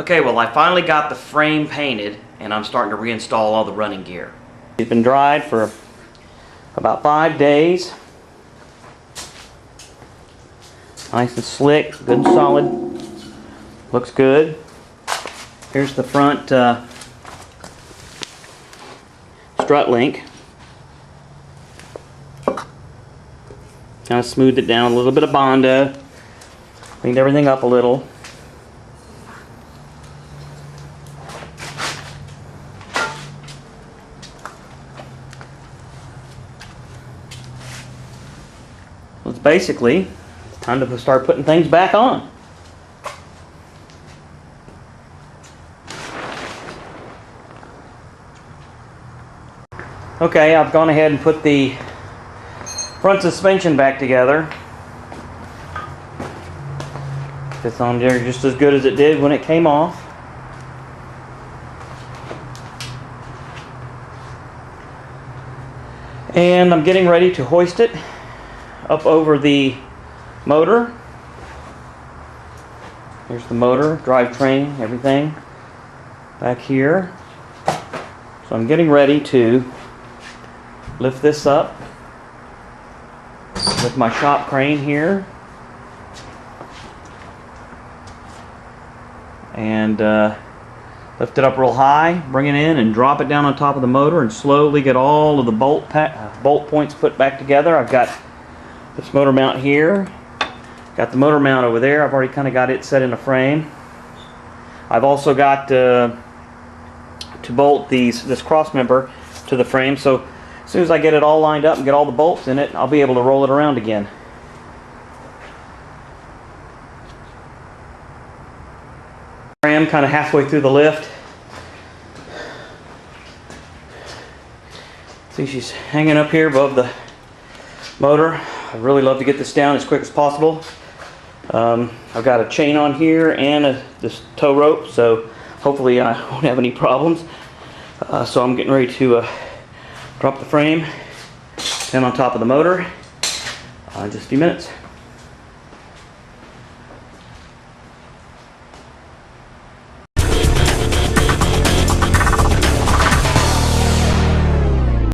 Okay, well, I finally got the frame painted and I'm starting to reinstall all the running gear. It's been dried for about 5 days. Nice and slick, good and solid. Looks good. Here's the front strut link. Kind of smoothed it down, a little bit of Bondo. Cleaned everything up a little. It's basically time to start putting things back on. Okay, I've gone ahead and put the front suspension back together. It's on there just as good as it did when it came off. And I'm getting ready to hoist it up over the motor. Here's the motor, drivetrain, everything back here. So I'm getting ready to lift this up with my shop crane here and lift it up real high, bring it in and drop it down on top of the motor and slowly get all of the bolt points put back together. I've got this motor mount here, got the motor mount over there. I've already kind of got it set in a frame. I've also got to bolt this cross member to the frame, so as soon as I get it all lined up and get all the bolts in it, I'll be able to roll it around again. I'm kind of halfway through the lift. See, she's hanging up here above the motor. I'd really love to get this down as quick as possible. I've got a chain on here and this tow rope, so hopefully I won't have any problems. So I'm getting ready to drop the frame down on top of the motor in just a few minutes.